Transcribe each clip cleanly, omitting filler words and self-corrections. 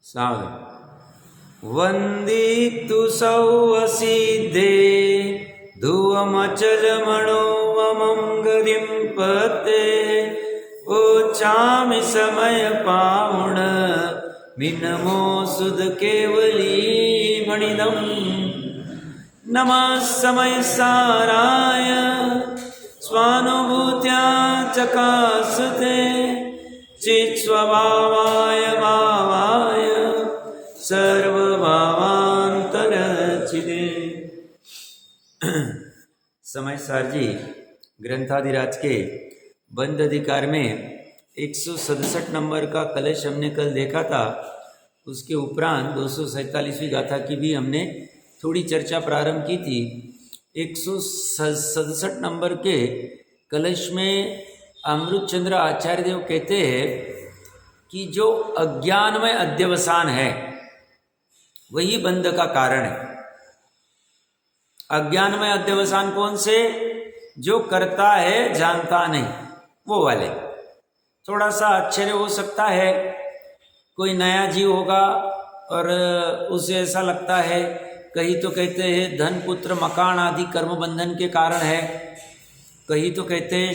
सावधान। वंदितु सौवसिद्धे धुवमचलमणोममं गतिं पते ओचामि समय पावण मिनमो सुध केवली मणिदम नमः समय साराय स्वानुभूत्या चकासते चित्स्वभावाय भावाय सर्वभावांतरचिदे। समय सार जी ग्रंथाधिराज के बंद अधिकार में 167 नंबर का कलश हमने कल देखा था। उसके उपरांत 247वीं गाथा की भी हमने थोड़ी चर्चा प्रारंभ की थी। 167 नंबर के कलश में अमृतचंद्र आचार्य देव कहते हैं कि जो अज्ञान में अध्यवसान है वही बंध का कारण है। अज्ञान में अध्यवसान कौन से? जो करता है जानता नहीं वो वाले। थोड़ा सा आश्चर्य हो सकता है, कोई नया जीव होगा और उसे ऐसा लगता है, कहीं तो कहते हैं धन पुत्र मकान आदि कर्म बंधन के कारण है, कहीं तो कहते हैं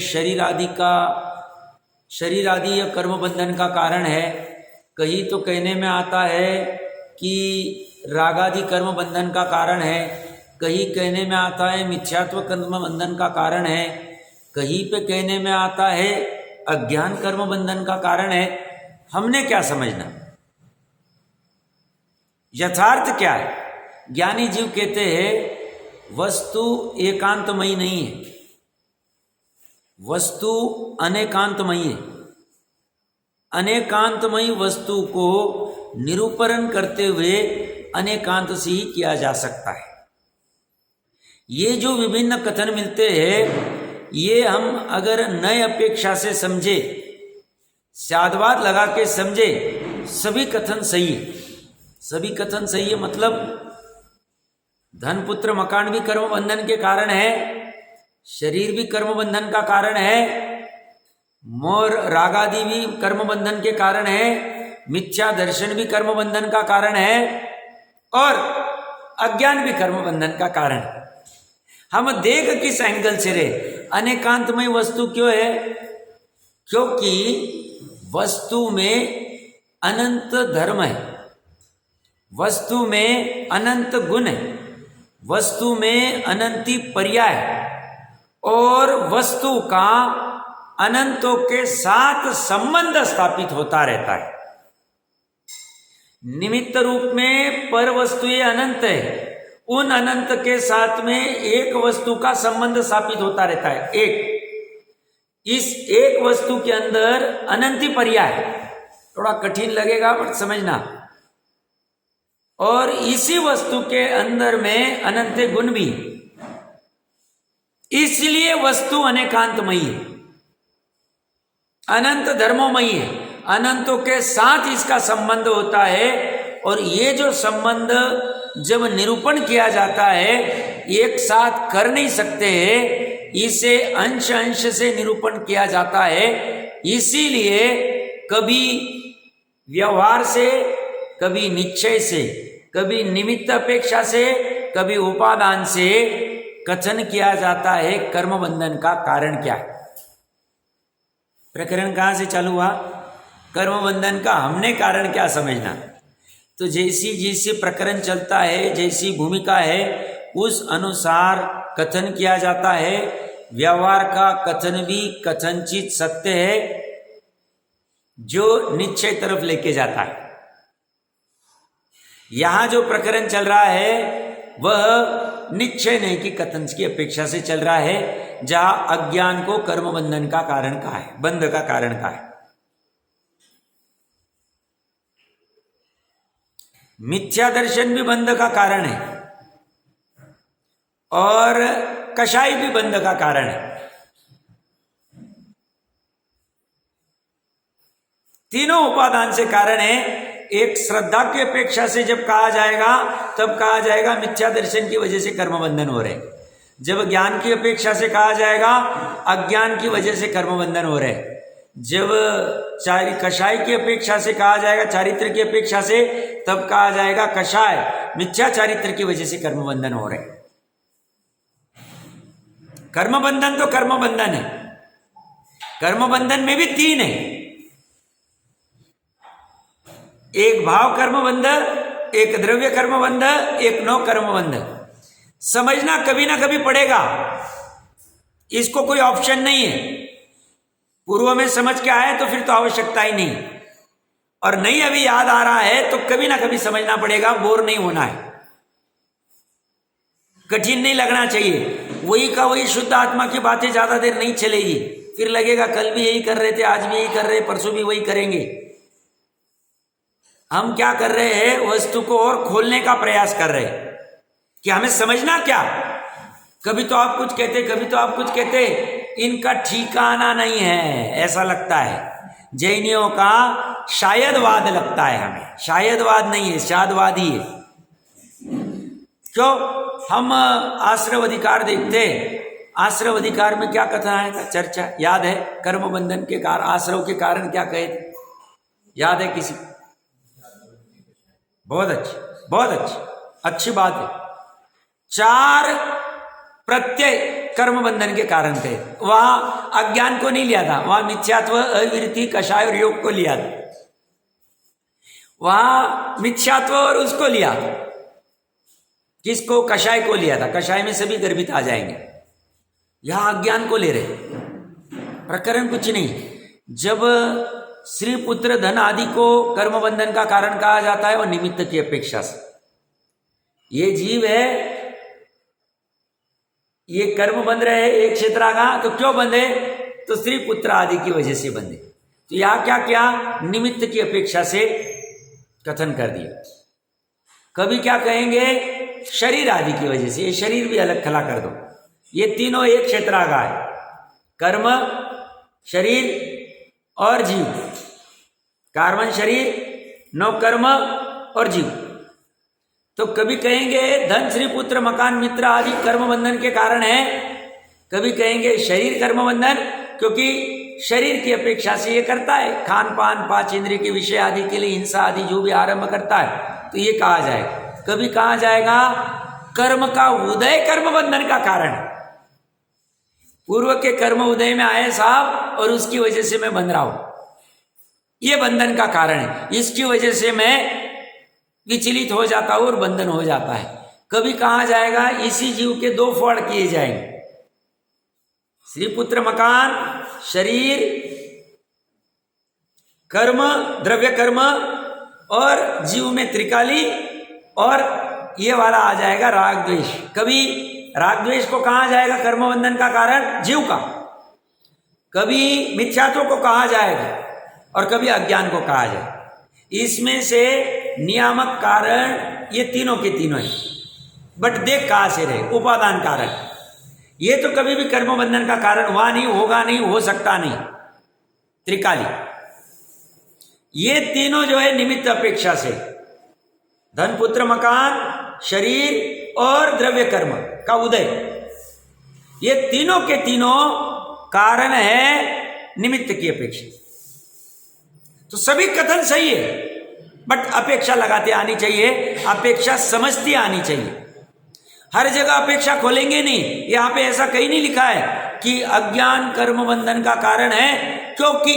शरीर आदि या कर्म बंधन का कारण है, कहीं तो कहने में आता है कि रागादि कर्म बंधन का कारण है, कहीं कहने में आता है मिथ्यात्व कर्म बंधन का कारण है, कहीं पे कहने में आता है अज्ञान कर्म बंधन का कारण है। हमने क्या समझना? यथार्थ क्या है? ज्ञानी जीव कहते हैं वस्तु एकांतमयी नहीं है, वस्तु अनेकांतमयी है। अनेकांतमयी वस्तु को निरूपण करते हुए अनेकांत से ही किया जा सकता है। ये जो विभिन्न कथन मिलते हैं ये हम अगर नए अपेक्षा से समझे, साधवाद लगा के समझे, सभी कथन सही है। सभी कथन सही है मतलब धन पुत्र मकान भी कर्म बंधन के कारण है, शरीर भी कर्म बंधन का कारण है, मोर रागादि भी कर्म बंधन के कारण है, मिथ्या दर्शन भी कर्म बंधन का कारण है और अज्ञान भी कर्म बंधन का कारण है। हम देख किस एंगल से रहे? अनेकांतमय वस्तु क्यों है? क्योंकि वस्तु में अनंत धर्म है, वस्तु में अनंत गुण है, वस्तु में अनंती पर्याय है और वस्तु का अनंतों के साथ संबंध स्थापित होता रहता है। निमित्त रूप में पर वस्तु ये अनंत है, उन अनंत के साथ में एक वस्तु का संबंध स्थापित होता रहता है। इस एक वस्तु के अंदर अनंती पर्याय है। थोड़ा कठिन लगेगा बट समझना। और इसी वस्तु के अंदर में अनंत गुण भी, इसलिए वस्तु अनेकांतमयी है, अनंत धर्मोमयी है, अनंतों के साथ इसका संबंध होता है। और ये जो संबंध जब निरूपण किया जाता है एक साथ कर नहीं सकते हैं, इसे अंश अंश से निरूपण किया जाता है। इसीलिए कभी व्यवहार से, कभी निश्चय से, कभी निमित्त अपेक्षा से, कभी उपादान से कथन किया जाता है कर्म बंधन का कारण क्या है। प्रकरण कहाँ से चालू हुआ? कर्म बंधन का हमने कारण क्या समझना। तो जैसी जैसे प्रकरण चलता है, जैसी भूमिका है, उस अनुसार कथन किया जाता है। व्यवहार का कथन भी कथनचित सत्य है जो निश्चय तरफ लेके जाता है। यहां जो प्रकरण चल रहा है वह निश्चय नहीं कि कथन की अपेक्षा से चल रहा है, जहां अज्ञान को कर्म बंधन का कारण कहा है, बंध का कारण कहा है। मिथ्या दर्शन भी बंध का कारण है और कषाय भी बंध का कारण है। तीनों उपादान से कारण है। एक श्रद्धा की अपेक्षा से जब कहा जाएगा तब कहा जाएगा मिथ्या दर्शन की वजह से कर्म बंधन हो रहे हैं। जब ज्ञान की अपेक्षा से कहा जाएगा अज्ञान की वजह से कर्म बंधन हो रहे हैं। जब कषाय की अपेक्षा से कहा जाएगा चारित्र की अपेक्षा से, तब कहा जाएगा कषाय मिथ्या चारित्र की वजह से कर्म बंधन हो रहे। कर्म बंधन तो कर्म बंधन है, कर्म बंधन में भी तीन है, एक भाव कर्म बंध, एक द्रव्य कर्म बंध, एक नो कर्म बंध। समझना कभी ना कभी पड़ेगा, इसको कोई ऑप्शन नहीं है। पूर्व में समझ के आए तो फिर तो आवश्यकता ही नहीं, और नहीं अभी याद आ रहा है तो कभी ना कभी समझना पड़ेगा, बोर नहीं होना है, कठिन नहीं लगना चाहिए। वही का वही शुद्ध आत्मा की बातें ज्यादा देर नहीं चलेगी, फिर लगेगा कल भी यही कर रहे थे, आज भी यही कर रहे, परसों भी वही करेंगे। हम क्या कर रहे हैं, वस्तु को और खोलने का प्रयास कर रहे हैं कि हमें समझना क्या। कभी तो आप कुछ कहते, कभी तो आप कुछ कहते, इनका ठिकाना नहीं है, ऐसा लगता है। जैनियों का शायदवाद लगता है हमें, शायदवाद नहीं है, शायदवाद ही है। क्यों? हम आश्रव अधिकार देखते, आश्रव अधिकार में क्या कथा है, चर्चा याद है? कर्म बंधन के कारण, आश्रव के कारण क्या कहे थे, याद है किसी? बहुत अच्छी, बहुत अच्छी, अच्छी बात है। 4 प्रत्यय कर्म बंधन के कारण थे। वहां अज्ञान को नहीं लिया था, वहां मिथ्यात्व, अविरति, कषाय और योग को लिया था। वहां मिथ्यात्व और उसको लिया था, किसको? कषाय को लिया था। कषाय में सभी गर्भित आ जाएंगे, यहां अज्ञान को ले रहे। प्रकरण कुछ नहीं। जब श्री पुत्र धन आदि को कर्म बंधन का कारण कहा जाता है और निमित्त की अपेक्षा से, ये जीव है, ये कर्म बंध रहे एक क्षेत्रागा, तो क्यों बंधे? तो स्त्री पुत्र आदि की वजह से बंधे। तो यहां क्या क्या? निमित्त की अपेक्षा से कथन कर दिया। कभी क्या कहेंगे? शरीर आदि की वजह से, ये शरीर भी अलग खला कर दो, ये तीनों एक क्षेत्रागा है, कर्म, शरीर और जीव। कार्बन शरीर, नौ कर्म और जीव। तो कभी कहेंगे धन, श्री पुत्र, मकान, मित्र आदि कर्म बंधन के कारण है, कभी कहेंगे शरीर कर्म बंधन, क्योंकि शरीर की अपेक्षा से ये करता है, खान पान, 5 इंद्रिय के विषय आदि के लिए हिंसा आदि जो भी आरंभ करता है, तो ये कहा जाएगा। कभी कहा जाएगा कर्म का उदय कर्म बंधन का कारण, पूर्व के कर्म उदय में आए साहब और उसकी वजह से मैं बंध रहा हूं, ये बंधन का कारण है, इसकी वजह से मैं विचलित हो जाता हूं और बंधन हो जाता है। कभी कहा जाएगा इसी जीव के 2 फड़ किए जाएंगे, श्री पुत्र मकान, शरीर, कर्म, द्रव्य कर्म, और जीव में त्रिकाली, और ये वाला आ जाएगा राग द्वेष। कभी राग द्वेष को कहा जाएगा कर्म बंधन का कारण जीव का, कभी मिथ्यात्व को कहा जाएगा और कभी अज्ञान को कहा जाएगा। इसमें से नियामक कारण ये तीनों के तीनों है, बट देख कहां से रहे, उपादान कारण। ये तो कभी भी कर्म बंधन का कारण हुआ नहीं, होगा नहीं, हो सकता नहीं, त्रिकाली। ये तीनों जो है निमित्त अपेक्षा से, धन, पुत्र, मकान, शरीर और द्रव्य कर्म का उदय, ये तीनों के तीनों कारण है निमित्त की अपेक्षा। तो सभी कथन सही है, बट अपेक्षा लगाते आनी चाहिए, अपेक्षा समझती आनी चाहिए। हर जगह अपेक्षा खोलेंगे नहीं। यहां पे ऐसा कहीं नहीं लिखा है कि अज्ञान कर्म बंधन का कारण है, क्योंकि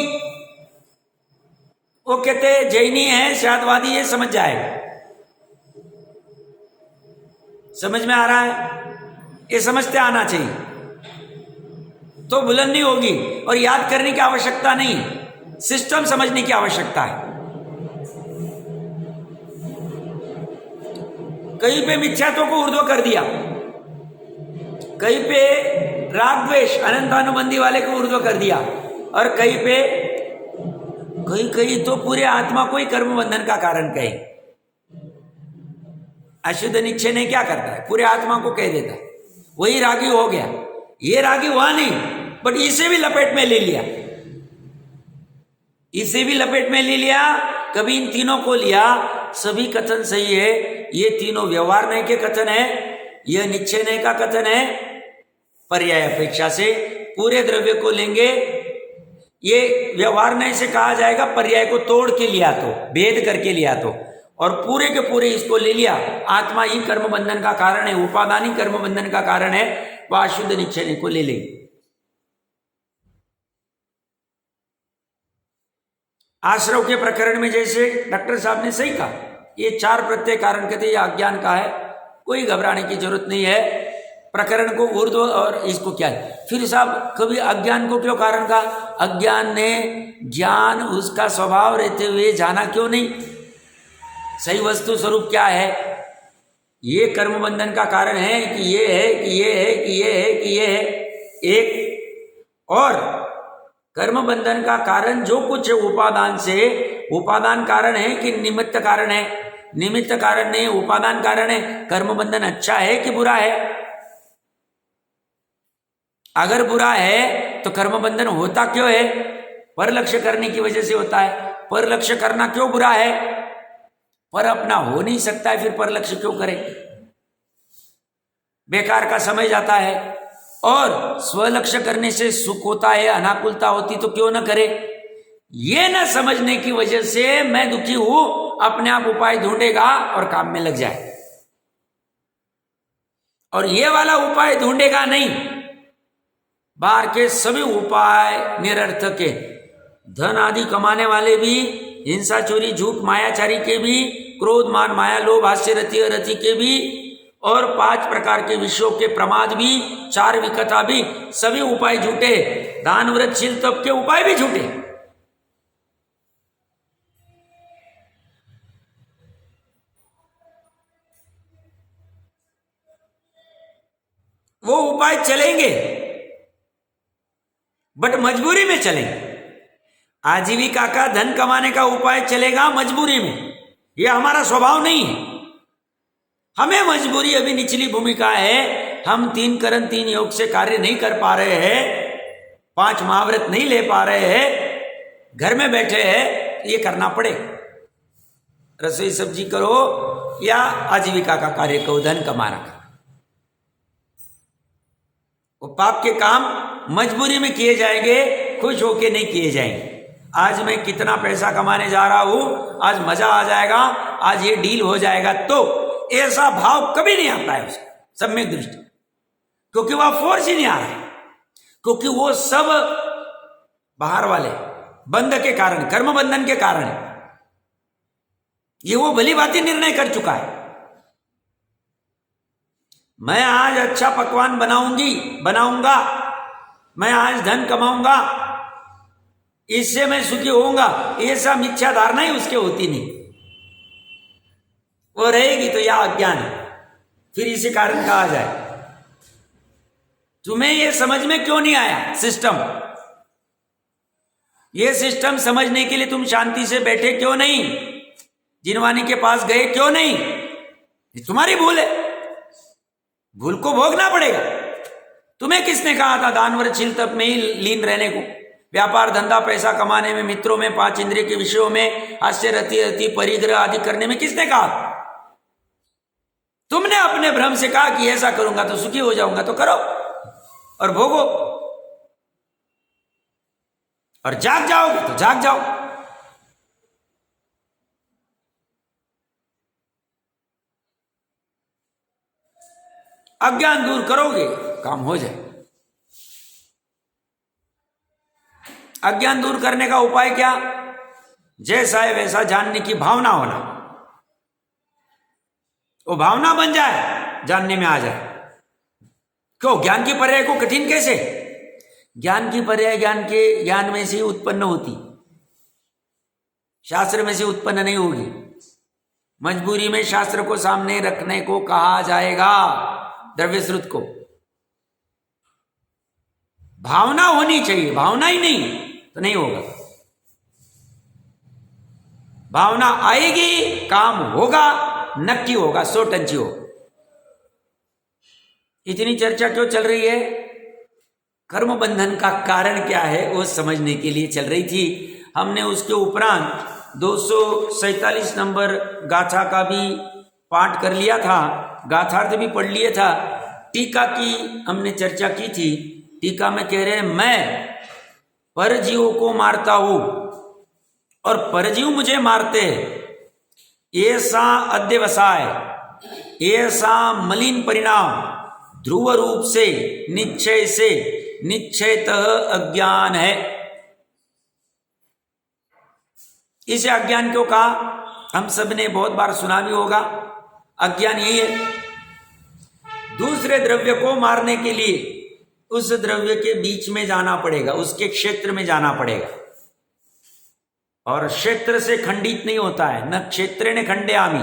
वो कहते जैनी है, शायदवादी है, समझ जाएगा। समझ में आ रहा है? ये समझते आना चाहिए, तो बुलंदी होगी। और याद करने की आवश्यकता नहीं, सिस्टम समझने की आवश्यकता है। कहीं पे मिथ्यात्व को ऊर्ध्व कर दिया, कहीं पे राग द्वेष अनंतानुबंधी वाले को ऊर्ध्व कर दिया, और कहीं पे कहीं तो पूरे आत्मा को ही कर्म बंधन का कारण कहे। अशुद्ध निश्चय ने क्या करता है, पूरे आत्मा को कह देता है, वही रागी हो गया। ये रागी हुआ नहीं, बट इसे भी लपेट में ले लिया, इसे भी लपेट में ले लिया। कभी इन तीनों को लिया, सभी कथन सही है। ये तीनों व्यवहार नय के कथन है, यह निश्चय नय का कथन है। पर्याय अपेक्षा से पूरे द्रव्य को लेंगे, ये व्यवहारण्य से कहा जाएगा पर्याय को तोड़ के लिया तो, भेद करके लिया तो, और पूरे के पूरे इसको ले लिया, आत्मा ही कर्म बंधन का कारण है, उपादान ही कर्म बंधन का कारण है, वह अशुद्ध निश्चय को ले लेंगे। आश्रव के प्रकरण में जैसे डॉक्टर साहब ने सही कहा, ये 4 प्रत्यय कारण कहते, ये अज्ञान का है, कोई घबराने की जरूरत नहीं है। प्रकरण को ऊर्ध्व और इसको क्या है। फिर साहब कभी अज्ञान को क्यों कारण कहा? अज्ञान ने ज्ञान उसका स्वभाव रहते हुए जाना क्यों नहीं? सही वस्तु स्वरूप क्या है? ये कर्म बंधन का कारण है कि ये है कि ये है कि ये है कि ये है एक, और कर्म बंधन का कारण जो कुछ है उपादान से, उपादान कारण है कि निमित्त कारण है? निमित्त कारण नहीं, उपादान कारण है। कर्म बंधन अच्छा है कि बुरा है? अगर बुरा है तो कर्म बंधन होता क्यों है? पर लक्ष्य करने की वजह से होता है। पर लक्ष्य करना क्यों बुरा है? पर अपना हो नहीं सकता है, फिर पर लक्ष्य क्यों करे? बेकार का समय जाता है। और स्वलक्ष्य करने से सुख होता है, अनाकुलता होती तो क्यों न करे? ये न समझने की वजह से मैं दुखी हूं, अपने आप उपाय ढूंढेगा और काम में लग जाए। और ये वाला उपाय ढूंढेगा नहीं, बाहर के सभी उपाय निरर्थक है। धन आदि कमाने वाले भी, हिंसा चोरी झूठ मायाचारी के भी, क्रोध मान माया लोभ हास्य रति अरति के भी, और 5 प्रकार के विषयों के प्रमाद भी, 4 विकथा भी, सभी उपाय झूठे। दान व्रत शील तप के उपाय भी झूठे। वो उपाय चलेंगे बट मजबूरी में चलेंगे। आजीविका का धन कमाने का उपाय चलेगा मजबूरी में, यह हमारा स्वभाव नहीं है। हमें मजबूरी अभी निचली भूमिका है, हम 3 करण 3 योग से कार्य नहीं कर पा रहे हैं, 5 महाव्रत नहीं ले पा रहे हैं, घर में बैठे हैं, ये करना पड़े। रसोई सब्जी करो या आजीविका का कार्य करो, धन कमाना करो। वो पाप के काम मजबूरी में किए जाएंगे, खुश होके नहीं किए जाएंगे। आज मैं कितना पैसा कमाने जा रहा हूं, आज मजा आ जाएगा, आज ये डील हो जाएगा, तो ऐसा भाव कभी नहीं आता है उसका सम्यक दृष्टि, क्योंकि वह फोर्स ही नहीं आ रहा है, क्योंकि वो सब बाहर वाले बंध के कारण, कर्म बंधन के कारण है। ये वो भली भांति निर्णय कर चुका है, मैं आज अच्छा पकवान बनाऊंगा, मैं आज धन कमाऊंगा, इससे मैं सुखी होऊंगा। ऐसा मिथ्या धारणा ही उसके होती नहीं, वो रहेगी तो यह अज्ञान है। फिर इसी कारण कहा जाए, तुम्हें यह समझ में क्यों नहीं आया सिस्टम? ये सिस्टम समझने के लिए तुम शांति से बैठे क्यों नहीं? जिनवानी के पास गए क्यों नहीं? ये तुम्हारी भूल है, भूल को भोगना पड़ेगा। तुम्हें किसने कहा था दान व्रत शील तप में ही लीन रहने को? व्यापार धंधा पैसा कमाने में, मित्रों में, 5 इंद्रिय के विषयों में, हास्य रति रति परिग्रह आदि करने में किसने कहा? तुमने अपने भ्रम से कहा कि ऐसा करूंगा तो सुखी हो जाऊंगा, तो करो और भोगो, और जाग जाओगे तो जाग जाओ। अज्ञान दूर करोगे काम हो जाए। अज्ञान दूर करने का उपाय क्या? जैसा है वैसा जानने की भावना होना, वो भावना बन जाए, जानने में आ जाए। क्यों? ज्ञान की पर्याय को कठिन कैसे? ज्ञान की पर्याय ज्ञान में से उत्पन्न होती, शास्त्र में से उत्पन्न नहीं होगी। मजबूरी में शास्त्र को सामने रखने को कहा जाएगा, द्रव्य श्रुत को। भावना होनी चाहिए, भावना ही नहीं तो नहीं होगा। भावना आएगी, काम होगा, नक्की होगा, 100% होगा। इतनी चर्चा क्यों चल रही है? कर्म बंधन का कारण क्या है वो समझने के लिए चल रही थी। हमने उसके उपरांत 247 नंबर गाथा का भी पाठ कर लिया था, गाथार्थ भी पढ़ लिया था। टीका की हमने चर्चा की थी। टीका में कह रहे हैं, मैं परजीवों को मारता हूं और परजीव मुझे मारते ऐसा अध्यवसाय, ऐसा मलिन परिणाम ध्रुव रूप से निश्चयतः अज्ञान है। इसे अज्ञान क्यों कहा? हम सब ने बहुत बार सुना भी होगा। अज्ञान यही है, दूसरे द्रव्य को मारने के लिए उस द्रव्य के बीच में जाना पड़ेगा, उसके क्षेत्र में जाना पड़ेगा, और क्षेत्र से खंडित नहीं होता है। न क्षेत्रेण खंडयामि,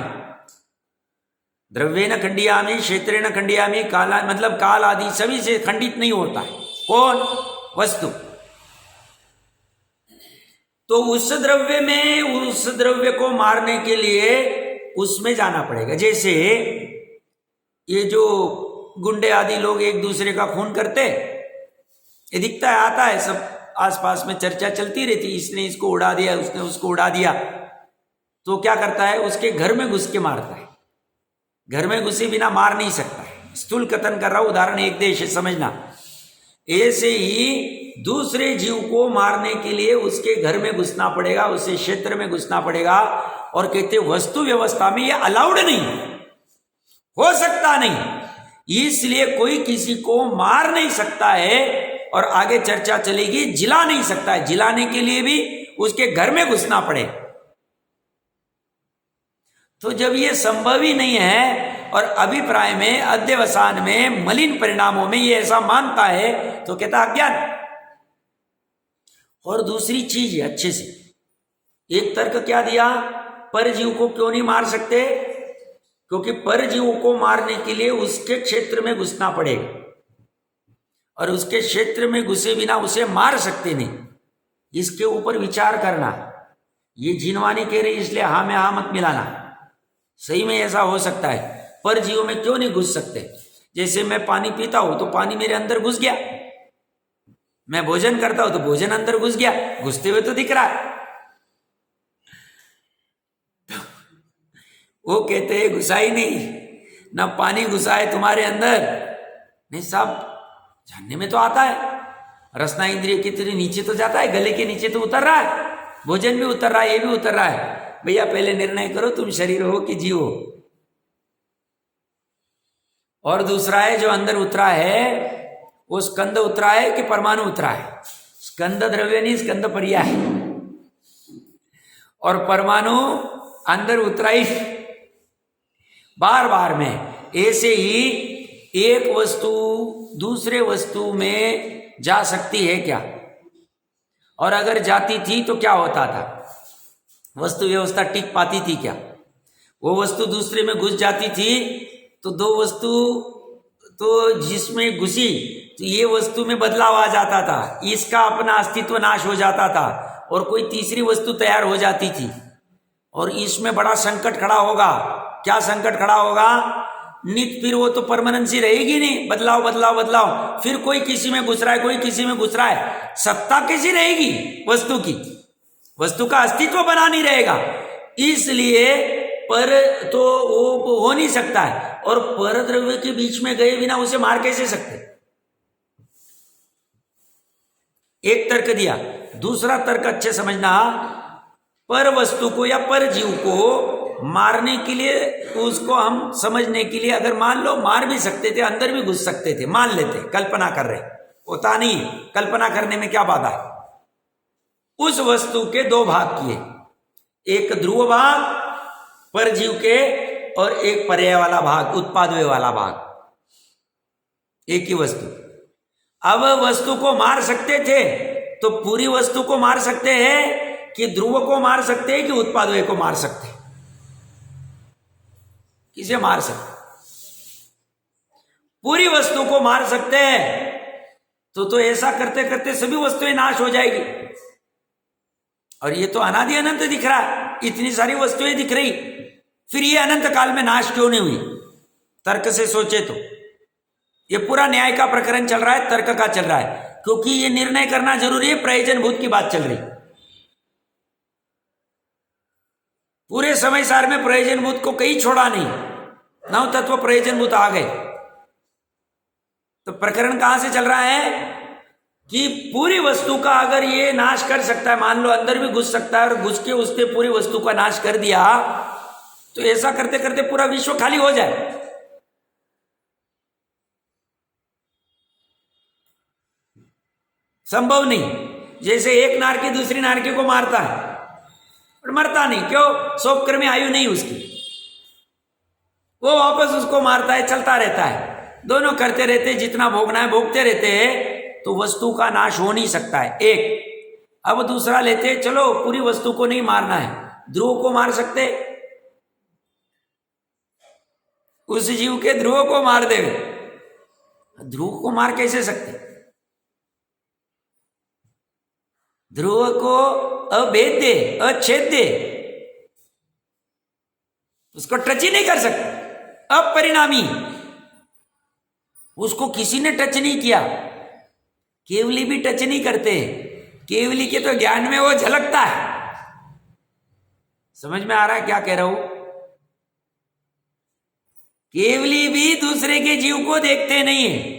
द्रव्येन खंडयामि, क्षेत्रेण खंडयामि, काला मतलब काल आदि सभी से खंडित नहीं होता है। कौन? वस्तु। तो उस द्रव्य में उस द्रव्य को मारने के लिए उसमें जाना पड़ेगा। जैसे ये जो गुंडे आदि लोग एक दूसरे का खून करते, ये दिखता है, आता है, सब आसपास में चर्चा चलती रहती, इसने इसको उड़ा दिया, उसने उसको उड़ा दिया। तो क्या करता है? उसके घर में घुस के मारता है। घर में घुसे बिना मार नहीं सकता है। स्थूल कथन कर रहा हूं, उदाहरण एक देश है, समझना। ऐसे ही दूसरे जीव को मारने के लिए उसके घर में घुसना पड़ेगा, उसे क्षेत्र में घुसना पड़ेगा। और कहते वस्तु व्यवस्था में यह अलाउड नहीं, हो सकता नहीं, इसलिए कोई किसी को मार नहीं सकता है। और आगे चर्चा चलेगी, जिला नहीं सकता है, जिलाने के लिए भी उसके घर में घुसना पड़े। तो जब ये संभव ही नहीं है और अभिप्राय में, अध्यवसान में, मलिन परिणामों में ये ऐसा मानता है, तो कहता अज्ञान। और दूसरी चीज है, अच्छे से एक तर्क क्या दिया? परजीव को क्यों नहीं मार सकते? क्योंकि परजीव को मारने के लिए उसके क्षेत्र में घुसना पड़ेगा, और उसके क्षेत्र में घुसे बिना उसे मार सकते नहीं। इसके ऊपर विचार करना। ये जिनवानी कह रही, इसलिए हाँ में हाँ मत मिलाना। सही में ऐसा हो सकता है, परजीवों में क्यों नहीं घुस सकते? जैसे मैं पानी पीता हूं तो पानी मेरे अंदर घुस गया, मैं भोजन करता हूं तो भोजन अंदर घुस गया, घुसते हुए तो दिख रहा है। वो कहते हैं घुसा ही नहीं, ना पानी घुसा है तुम्हारे अंदर। नहीं साहब, जानने में तो आता है, रसना इंद्रिय कितनी नीचे तो जाता है, गले के नीचे तो उतर रहा है, भोजन भी उतर रहा है, ये भी उतर रहा है। भैया पहले निर्णय करो, तुम शरीर हो कि जीव हो। और दूसरा है, जो अंदर उतरा है वो स्कंद उतरा है कि परमाणु उतरा है? स्कंद द्रव्य नहीं, स्कंद पर्याय है। और परमाणु अंदर उतरा ही बार बार में। ऐसे ही एक वस्तु दूसरे वस्तु में जा सकती है क्या? और अगर जाती थी तो क्या होता था? वस्तु व्यवस्था टिक पाती थी क्या? वो वस्तु दूसरे में घुस जाती थी तो दो वस्तु तो जिसमें घुसी तो ये वस्तु में बदलाव आ जाता था, इसका अपना अस्तित्व नाश हो जाता था, और कोई तीसरी वस्तु तैयार हो जाती थी। और इसमें बड़ा संकट खड़ा होगा। क्या संकट खड़ा होगा? नित फिर वो तो परमानेंसी रहेगी नहीं, बदलाव बदलाव बदलाव। फिर कोई किसी में घुस रहा है, कोई किसी में घुस रहा है, सत्ता कैसी रहेगी वस्तु की? वस्तु का अस्तित्व बना नहीं रहेगा। इसलिए पर तो वो हो नहीं सकता है, और पर द्रव्य के बीच में गए बिना उसे मार कैसे सकते? एक तर्क दिया। दूसरा तर्क अच्छे समझना, पर वस्तु को या पर जीव को मारने के लिए, उसको हम समझने के लिए, अगर मान लो मार भी सकते थे, अंदर भी घुस सकते थे, मान लेते, कल्पना कर रहे, होता नहीं, कल्पना करने में क्या बाधा है? उस वस्तु के दो भाग किए, एक ध्रुव भाग परजीव के, और एक पर्याय वाला भाग, उत्पादव्य वाला भाग, एक ही वस्तु। अब वस्तु को मार सकते थे तो पूरी वस्तु को मार सकते हैं कि ध्रुव को मार सकते हैं कि उत्पादव्य को मार सकते हैं? किसे मार सकते? पूरी वस्तु को मार सकते हैं। तो ऐसा करते करते सभी वस्तुएं नाश हो जाएगी। और ये तो अनादि अनंत दिख रहा है, इतनी सारी वस्तुएं दिख रही, फिर ये अनंत काल में नाश क्यों नहीं हुई? तर्क से सोचे तो ये पूरा न्याय का प्रकरण चल रहा है, तर्क का चल रहा है, क्योंकि ये निर्णय करना जरूरी है। प्रयोजन भूत की बात चल रही, पूरे समय सार में प्रयोजन भूत को कहीं छोड़ा नहीं, नव तत्व प्रयोजन भूत आ गए। तो प्रकरण कहां से चल रहा है? कि पूरी वस्तु का अगर ये नाश कर सकता है, मान लो अंदर भी घुस सकता है और घुस के उसने पूरी वस्तु का नाश कर दिया, तो ऐसा करते करते पूरा विश्व खाली हो जाए। संभव नहीं। जैसे एक नारकी दूसरी नारकी को मारता है और मरता नहीं, क्यों? सोपकर में आयु नहीं उसकी, वो वापस उसको मारता है, चलता रहता है, दोनों करते रहते, जितना भोगना है भोगते रहते हैं, तो वस्तु का नाश हो नहीं सकता है। एक। अब दूसरा लेते, चलो पूरी वस्तु को नहीं मारना है, ध्रुव को मार सकते, उस जीव के ध्रुव को मार दे। ध्रुव को मार कैसे सकते? ध्रुव को अभेद दे, अच्छेद दे, उसको टच ही नहीं कर सकते, अपरिणामी, उसको किसी ने टच नहीं किया। केवली भी टच नहीं करते, केवली के तो ज्ञान में वो झलकता है। समझ में आ रहा है क्या कह रहा हूं? केवली भी दूसरे के जीव को देखते नहीं है,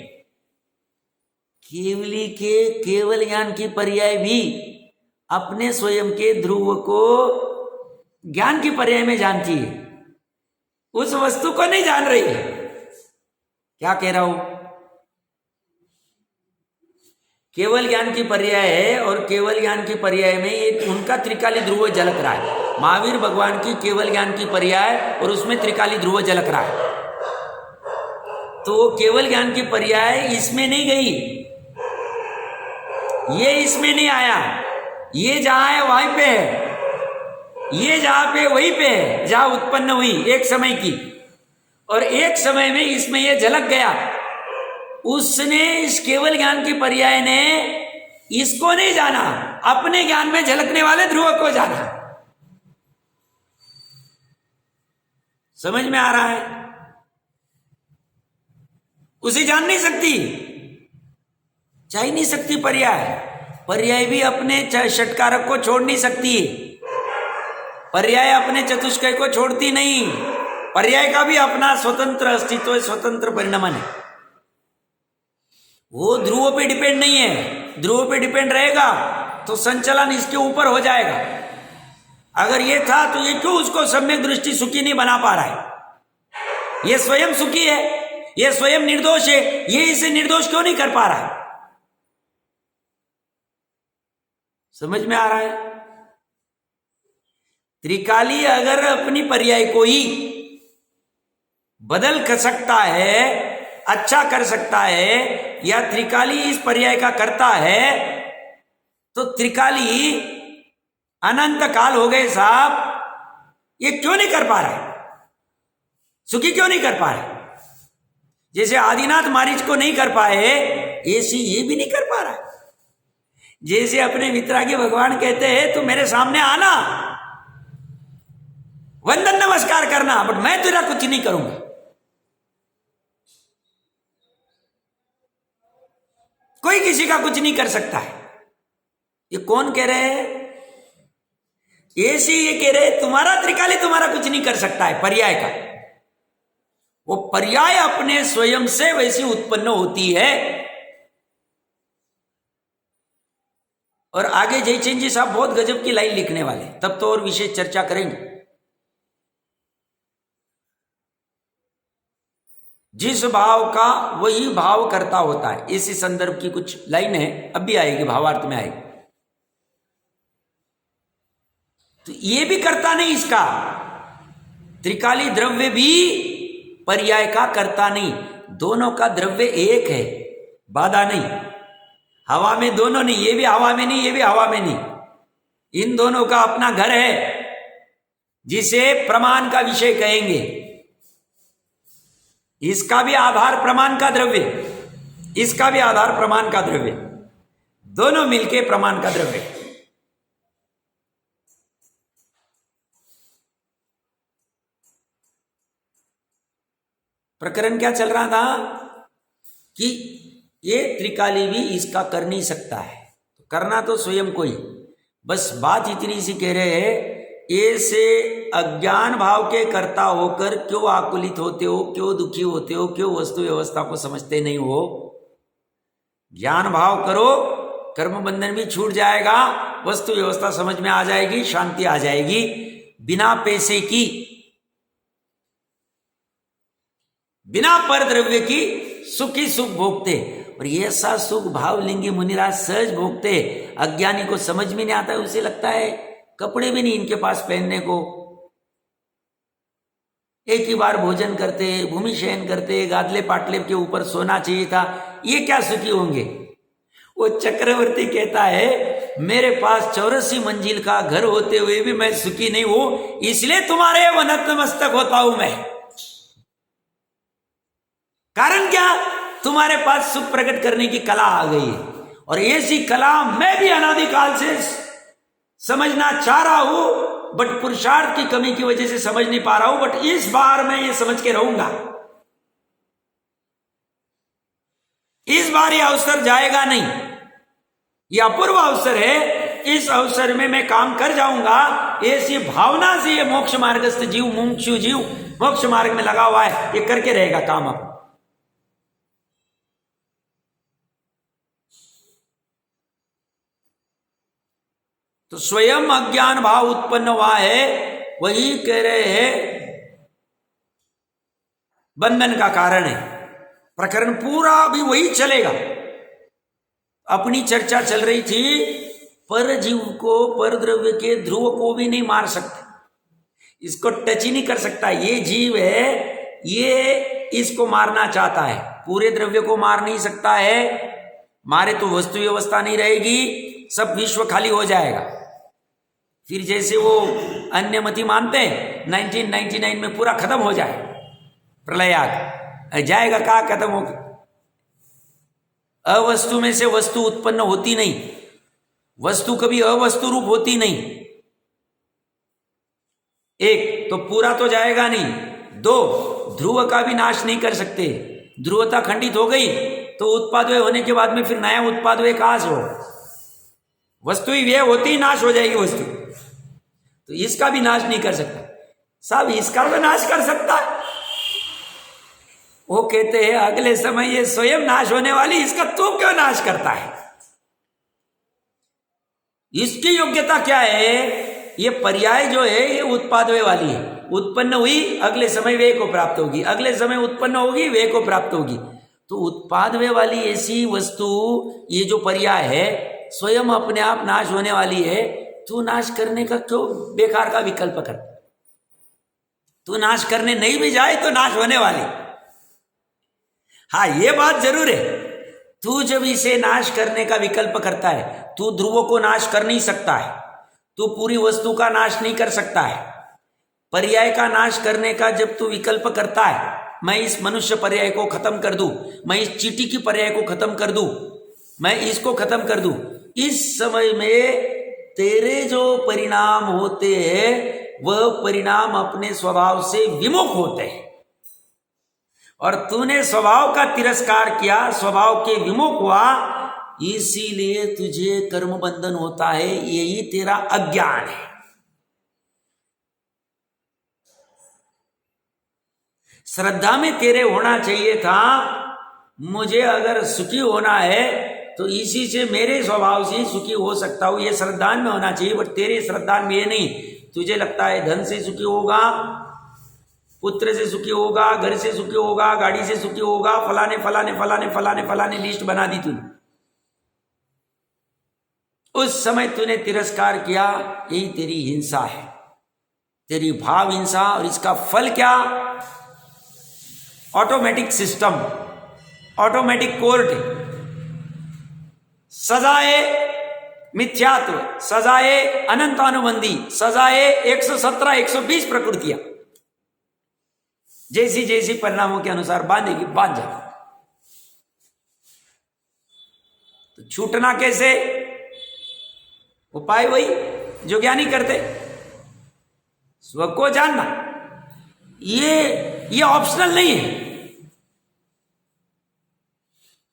केवली के केवल ज्ञान की पर्याय भी अपने स्वयं के ध्रुव को ज्ञान की पर्याय में जानती है, उस वस्तु को नहीं जान रही है। क्या कह रहा हूं? केवल ज्ञान की पर्याय है और केवल ज्ञान की पर्याय में ये उनका त्रिकाली ध्रुव झलक रहा है। महावीर भगवान की केवल ज्ञान की पर्याय और उसमें त्रिकाली ध्रुव झलक रहा है, तो केवल ज्ञान की पर्याय इसमें नहीं गई, ये इसमें नहीं आया, ये जहां है वहीं पे है, ये जहां पे वहीं पे है जहां उत्पन्न हुई एक समय की, और एक समय में इसमें ये झलक गया। उसने इस केवल ज्ञान की पर्याय ने इसको नहीं जाना, अपने ज्ञान में झलकने वाले ध्रुव को जाना। समझ में आ रहा है? उसे जान नहीं सकती, चाह नहीं सकती पर्याय। पर्याय भी अपने षटकारक को छोड़ नहीं सकती, पर्याय अपने चतुष्कय को छोड़ती नहीं, पर्याय का भी अपना स्वतंत्र अस्तित्व है, स्वतंत्र परिणमन है। वो ध्रुव पे डिपेंड नहीं है, ध्रुव पे डिपेंड रहेगा तो संचलन इसके ऊपर हो जाएगा। अगर ये था तो ये क्यों उसको सम्यक दृष्टि सुखी नहीं बना पा रहा है? ये स्वयं सुखी है, ये स्वयं निर्दोष है, ये इसे निर्दोष क्यों नहीं कर पा रहा है? समझ में आ रहा है? त्रिकाली अगर अपनी पर्याय को ही बदल कर सकता है, अच्छा कर सकता है, या त्रिकाली इस पर्याय का करता है, तो त्रिकाली अनंत काल हो गए साहब, ये क्यों नहीं कर पा रहा है? सुखी क्यों नहीं कर पा रहा है? जैसे आदिनाथ मारीच को नहीं कर पाए, ऐसे ये भी नहीं कर पा रहा है। जैसे अपने वितरागी भगवान कहते हैं तू मेरे सामने आना, वंदन नमस्कार करना, बट मैं तेरा कुछ नहीं करूंगा। कोई किसी का कुछ नहीं कर सकता है। ये कौन कह रहे हैं? ऐसे ये कह रहे तुम्हारा त्रिकाली तुम्हारा कुछ नहीं कर सकता है, पर्याय का। वो पर्याय अपने स्वयं से वैसी उत्पन्न होती है। और आगे जयचंद जी साहब बहुत गजब की लाइन लिखने वाले, तब तो और विशेष चर्चा करेंगे। जिस भाव का वही भाव करता होता है, इसी संदर्भ की कुछ लाइन है, अब भी आएगी, भावार्थ में आएगी। तो ये भी करता नहीं इसका, त्रिकाली द्रव्य भी पर्याय का करता नहीं। दोनों का द्रव्य एक है, बाधा नहीं, हवा में दोनों नहीं, ये भी हवा में नहीं, ये भी हवा में नहीं। इन दोनों का अपना घर है, जिसे प्रमाण का विषय कहेंगे। इसका भी आधार प्रमाण का द्रव्य, इसका भी आधार प्रमाण का द्रव्य, दोनों मिलके प्रमाण का द्रव्य। प्रकरण क्या चल रहा था कि ये त्रिकाली भी इसका कर नहीं सकता है, तो करना तो स्वयं को ही। बस बात इतनी सी कह रहे हैं, ऐसे अज्ञान भाव के कर्ता होकर क्यों आकुलित होते हो, क्यों दुखी होते हो, क्यों वस्तु व्यवस्था को समझते नहीं हो? ज्ञान भाव करो कर्म बंधन भी छूट जाएगा, वस्तु व्यवस्था समझ में आ जाएगी, शांति आ जाएगी। बिना पैसे की, बिना पर द्रव्य की सुखी सुख भोगते, और ये ऐसा सुख भावलिंगी मुनिराज सहज भोगते। अज्ञानी को समझ में नहीं आता है, उसे लगता है कपड़े भी नहीं इनके पास पहनने को, एक ही बार भोजन करते, भूमि शयन करते, गादले पाटले के ऊपर सोना चाहिए था, ये क्या सुखी होंगे। वो चक्रवर्ती कहता है मेरे पास 84 मंजिल का घर होते हुए भी मैं सुखी नहीं हूं, इसलिए तुम्हारे वनत मस्तक होता हूं मैं। कारण क्या, तुम्हारे पास सुख प्रकट करने की कला आ गई है, और ऐसी कला मैं भी अनादिकाल से समझना चाह रहा हूं, बट पुरुषार्थ की कमी की वजह से समझ नहीं पा रहा हूं, बट इस बार मैं ये समझ के रहूंगा। इस बार ये अवसर जाएगा नहीं, ये अपूर्व अवसर है, इस अवसर में मैं काम कर जाऊंगा। ऐसी भावना से ये मोक्ष मार्गस्थ जीव, मुमुक्षु जीव मोक्ष मार्ग में लगा हुआ है, ये करके रहेगा काम। अब तो स्वयं अज्ञान भाव उत्पन्न हुआ है, वही कह रहे हैं बंधन का कारण है। प्रकरण पूरा भी वही चलेगा। अपनी चर्चा चल रही थी, पर जीव को, पर द्रव्य के ध्रुव को भी नहीं मार सकते, इसको टच ही नहीं कर सकता। ये जीव है, ये इसको मारना चाहता है, पूरे द्रव्य को मार नहीं सकता है। मारे तो वस्तु व्यवस्था नहीं रहेगी, सब विश्व खाली हो जाएगा। फिर जैसे वो अन्यमति मानते हैं 1999 में पूरा खत्म हो जाए, प्रलयाग जाएगा, कहाँ खत्म होगा। अवस्तु में से वस्तु उत्पन्न होती नहीं, वस्तु कभी अवस्तु रूप होती नहीं। एक तो पूरा तो जाएगा नहीं, दो ध्रुव का भी नाश नहीं कर सकते। ध्रुवता खंडित हो गई तो उत्पादव्यय होने के बाद में फिर नया उत्पादव्यय कहां से हो। वस्तु ही व्यय होती ही नाश हो जाएगी वस्तु, तो इसका भी नाश नहीं कर सकता। साहब इसका तो नाश कर सकता है, वो कहते हैं अगले समय ये स्वयं नाश होने वाली, इसका तो क्यों नाश करता है। इसकी योग्यता क्या है, ये पर्याय जो है ये उत्पादव्यय वाली है। उत्पन्न हुई, अगले समय व्यय को प्राप्त होगी, अगले समय उत्पन्न होगी, व्यय को प्राप्त होगी। तो उत्पादव्यय वाली ऐसी वस्तु, ये जो पर्याय है, स्वयं अपने आप नाश होने वाली है। तू नाश करने का क्यों बेकार का विकल्प कर। तू नाश करने नहीं भी जाए तो नाश होने वाली। हाँ ये बात जरूर है, तू जब इसे नाश करने का विकल्प करता है, तू ध्रुवों को नाश कर नहीं सकता है, तू पूरी वस्तु का नाश नहीं कर सकता है। पर्याय का नाश करने का जब तू विकल्प करता है, मैं इस मनुष्य पर्याय को खत्म कर दूं, मैं इस चींटी की पर्याय को खत्म कर दूं, मैं इसको खत्म कर दूं, इस समय में तेरे जो परिणाम होते हैं वह परिणाम अपने स्वभाव से विमुख होते हैं। और तूने स्वभाव का तिरस्कार किया, स्वभाव के विमुख हुआ, इसीलिए तुझे कर्म बंधन होता है। यही तेरा अज्ञान है। श्रद्धा में तेरे होना चाहिए था, मुझे अगर सुखी होना है तो इसी से, मेरे स्वभाव से सुखी हो सकता हूं, ये श्रद्धान में होना चाहिए। बट तेरे श्रद्धान में ये नहीं। तुझे लगता है धन से सुखी होगा, पुत्र से सुखी होगा, घर से सुखी होगा, गाड़ी से सुखी होगा, फलाने फलाने फलाने फलाने फलाने लिस्ट बना दी तूने। उस समय तूने तिरस्कार किया, यही तेरी हिंसा है, तेरी भाव हिंसा। और इसका फल क्या, ऑटोमेटिक सिस्टम, ऑटोमेटिक कोर्ट, सजाए मिथ्यात्व, सजाए अनंत अनुबंधी, सजाए 117 120 प्रकृतियां, जैसी जैसी परिणामों के अनुसार बांधेगी, बांध जाएगी। तो छूटना कैसे, उपाय वही जो ज्ञानी करते, स्व को जानना। ये ऑप्शनल नहीं है,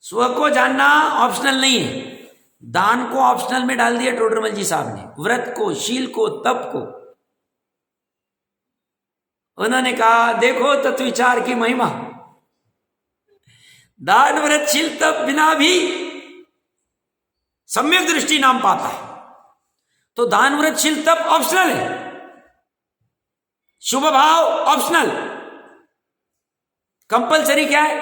स्व को जानना ऑप्शनल नहीं है। दान को ऑप्शनल में डाल दिया टोडरमल जी साहब ने, व्रत को, शील को, तप को। उन्होंने कहा देखो तत्व विचार की महिमा, दान व्रत शील तप बिना भी सम्यक दृष्टि नाम पाता है। तो दान व्रतशील तप ऑप्शनल है, शुभ भाव ऑप्शनल, कंपलसरी क्या है?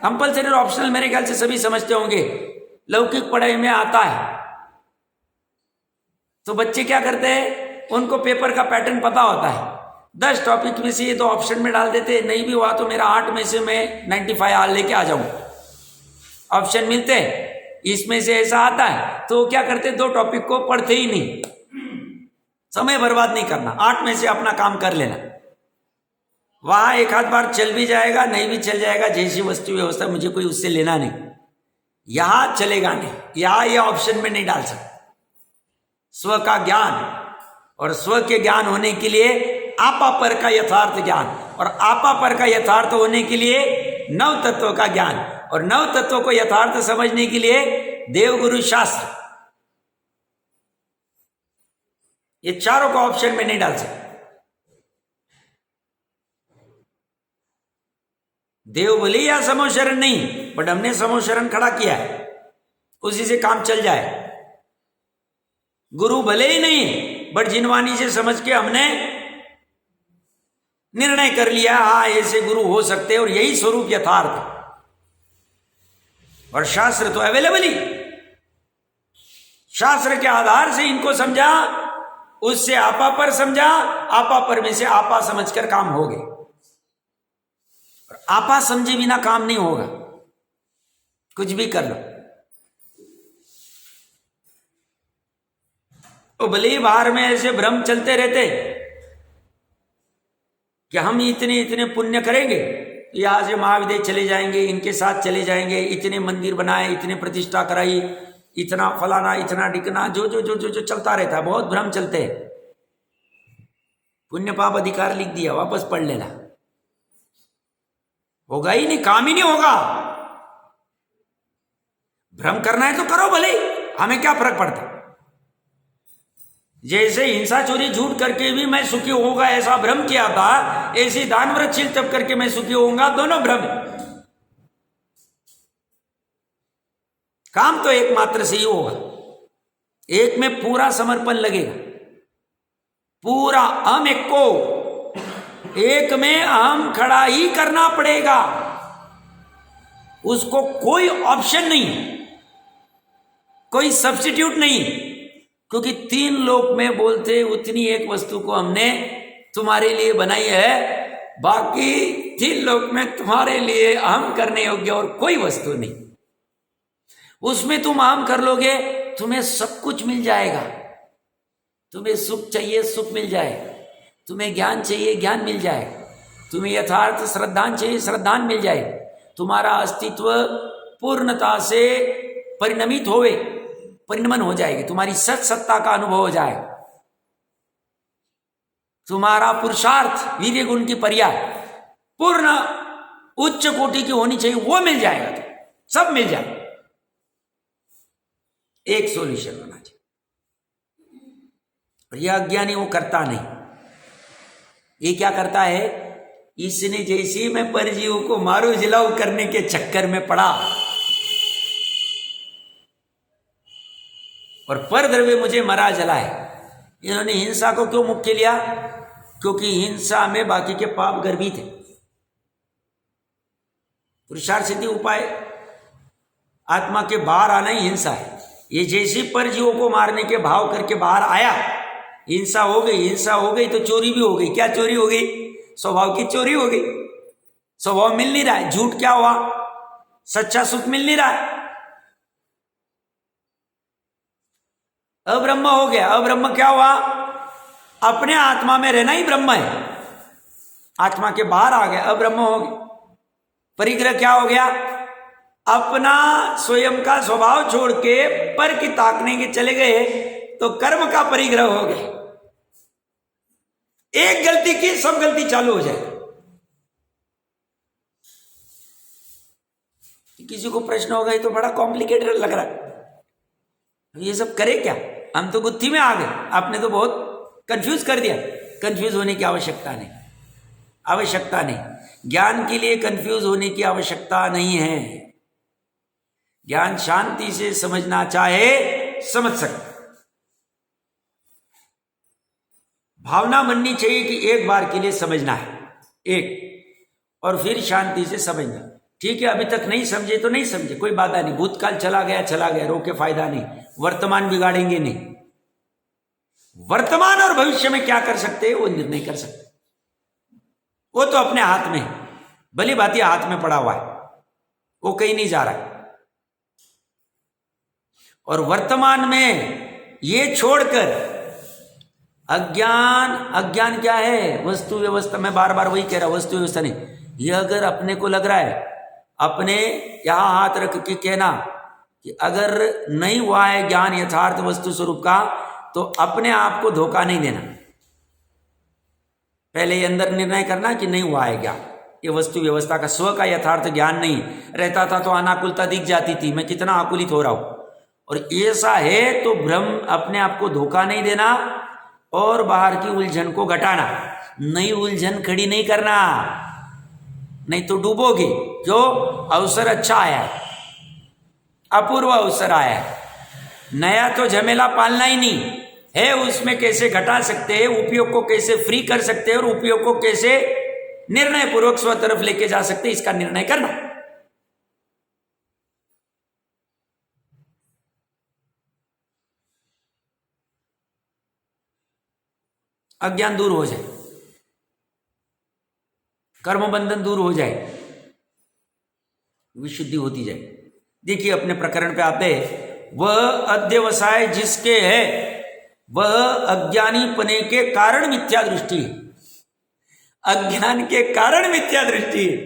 कंपलसरी और ऑप्शनल मेरे ख्याल से सभी समझते होंगे, लौकिक पढ़ाई में आता है। तो बच्चे क्या करते हैं, उनको पेपर का पैटर्न पता होता है, 10 टॉपिक में से ये तो ऑप्शन में डाल देते, नहीं भी हुआ तो मेरा 8 में से मैं 95 लेके आ जाऊं, ऑप्शन मिलते हैं, इसमें से ऐसा आता है। तो क्या करते, 2 टॉपिक को पढ़ते ही नहीं, समय बर्बाद नहीं करना, 8 में से अपना काम कर लेना। वहां एक आध बार चल भी जाएगा, नहीं भी चल जाएगा, जैसी वस्तु व्यवस्था, मुझे कोई उससे लेना नहीं। यहां चलेगा नहीं, यहां ये ऑप्शन में नहीं डाल सकते। स्व का ज्ञान, और स्व के ज्ञान होने के लिए आपा पर का यथार्थ ज्ञान, और आपा पर का यथार्थ होने के लिए नव तत्व का ज्ञान, और नव तत्व को यथार्थ समझने के लिए देवगुरु शास्त्र, ये चारों को ऑप्शन में नहीं डाल सकते। देव बोले या समोशरण नहीं, बट हमने समोशरण खड़ा किया है, उसी से काम चल जाए। गुरु भले ही नहीं, बट जिनवानी से समझ के हमने निर्णय कर लिया, हाँ ऐसे गुरु हो सकते हैं, और यही स्वरूप यथार्थ। और शास्त्र तो अवेलेबल ही, शास्त्र के आधार से इनको समझा, उससे आपा पर समझा, आपा पर में से आपा समझकर काम हो गए। और आपा समझे बिना काम नहीं होगा, कुछ भी कर लो। तो भले ही बाहर में ऐसे भ्रम चलते रहते कि हम इतने इतने पुण्य करेंगे, यहां से महाविद्यालय चले जाएंगे, इनके साथ चले जाएंगे, इतने मंदिर बनाए, इतने प्रतिष्ठा कराई, इतना फलाना, इतना डिकना, जो जो जो जो जो चलता रहता है, बहुत भ्रम चलते हैं। पुण्य पाप अधिकार लिख दिया, वापस पढ़ लेना, होगा ही नहीं, काम ही नहीं होगा। भ्रम करना है तो करो भले, हमें क्या फर्क पड़ता। जैसे हिंसा चोरी झूठ करके भी मैं सुखी होऊंगा ऐसा भ्रम किया था, ऐसे दान व्रतशील तप करके मैं सुखी होऊंगा, दोनों भ्रम है। काम तो एकमात्र से ही होगा, एक में पूरा समर्पण लगेगा, पूरा अहम एक को, एक में अहम खड़ा ही करना पड़ेगा, उसको कोई ऑप्शन नहीं, कोई सब्स्टिट्यूट नहीं। क्योंकि 3 लोक में बोलते उतनी एक वस्तु को हमने तुम्हारे लिए बनाई है, बाकी 3 लोक में तुम्हारे लिए अहम करने योग्य और कोई वस्तु नहीं। उसमें तुम अहम कर लोगे, तुम्हें सब कुछ मिल जाएगा। तुम्हें सुख चाहिए, सुख मिल जाए, तुम्हें ज्ञान चाहिए, ज्ञान मिल जाए, तुम्हें यथार्थ श्रद्धान चाहिए, श्रद्धान मिल जाए, तुम्हारा अस्तित्व पूर्णता से परिणमित होवे, परिणमन हो जाएगी, तुम्हारी सत सत्ता का अनुभव हो जाए, तुम्हारा पुरुषार्थ वीर्य गुण की पर्याय पूर्ण उच्च कोटि की होनी चाहिए, वो मिल जाएगा, तो सब मिल जाए। एक सॉल्यूशन होना चाहिए, और यह अज्ञानी वो करता नहीं। ये क्या करता है, इसने जैसे मैं परजीवों को मारू जिलाऊ करने के चक्कर में पड़ा, और पर द्रव्य मुझे मरा जलाए। इन्होंने हिंसा को क्यों मुख्य लिया, क्योंकि हिंसा में बाकी के पाप गर्भित है। पुरुषार्थ सिद्धि उपाय आत्मा के बाहर आना ही हिंसा है। ये जैसे परजीवों को मारने के भाव करके बाहर आया, हिंसा हो गई, हिंसा हो गई तो चोरी भी हो गई। क्या चोरी हो गई, स्वभाव की चोरी हो गई। स्वभाव मिल नहीं रहा है, झूठ क्या हुआ, सच्चा सुख मिल नहीं रहा है, अब्रह्म हो गया। अब्रह्म क्या हुआ, अपने आत्मा में रहना ही ब्रह्म है, आत्मा के बाहर आ गया, अब्रह्म हो गया। परिग्रह क्या हो गया, अपना स्वयं का स्वभाव छोड़ के पर की ताकने के चले गए तो कर्म का परिग्रह हो गया। एक गलती की सब गलती चालू हो जाए। किसी को प्रश्न होगा ये तो बड़ा कॉम्प्लिकेटेड लग रहा है, ये सब करे क्या, हम तो गुत्थी में आ गए, आपने तो बहुत कंफ्यूज कर दिया। कंफ्यूज होने की आवश्यकता नहीं, आवश्यकता नहीं। ज्ञान के लिए कंफ्यूज होने की आवश्यकता नहीं है। ज्ञान शांति से समझना चाहे समझ सकते। भावना बननी चाहिए कि एक बार के लिए समझना है, एक, और फिर शांति से समझना। ठीक है, अभी तक नहीं समझे तो नहीं समझे, कोई बाधा नहीं, भूतकाल चला गया, रोके फायदा नहीं, वर्तमान बिगाड़ेंगे नहीं। वर्तमान और भविष्य में क्या कर सकते हैं वो निर्णय कर सकते, वो तो अपने हाथ में, भली भांति हाथ में पड़ा हुआ है, वो कहीं नहीं जा रहा है। और वर्तमान में ये छोड़कर अज्ञान क्या है? वस्तु व्यवस्था। मैं बार बार वही कह रहा, वस्तु व्यवस्था नहीं। ये अगर अपने को लग रहा है, अपने यहां हाथ रख के कहना कि अगर नहीं हुआ है ज्ञान यथार्थ वस्तु स्वरूप का, तो अपने आप को धोखा नहीं देना। पहले ये अंदर निर्णय करना कि नहीं हुआ है ज्ञान, ये वस्तु व्यवस्था का स्व का यथार्थ ज्ञान नहीं रहता था तो अनाकुलता दिख जाती थी, मैं कितना आकुलित हो रहा हूं। और ऐसा है तो भ्रम, अपने आप को धोखा नहीं देना और बाहर की उलझन को घटाना। नई उलझन खड़ी नहीं करना, नहीं तो डूबोगे। जो अवसर अच्छा आया है, अपूर्व अवसर आया है, नया तो झमेला पालना ही नहीं है, उसमें कैसे घटा सकते हैं, उपयोग को कैसे फ्री कर सकते हैं और उपयोग को कैसे निर्णय पूर्वक स्व तरफ लेके जा सकते हैं, इसका निर्णय करना। अज्ञान दूर हो जाए, कर्म बंधन दूर हो जाए, विशुद्धि होती जाए। देखिए अपने प्रकरण पे आते हैं, वह अध्यवसाय जिसके है वह अज्ञानी पने के कारण मिथ्या दृष्टि है। अज्ञान के कारण मिथ्या दृष्टि है,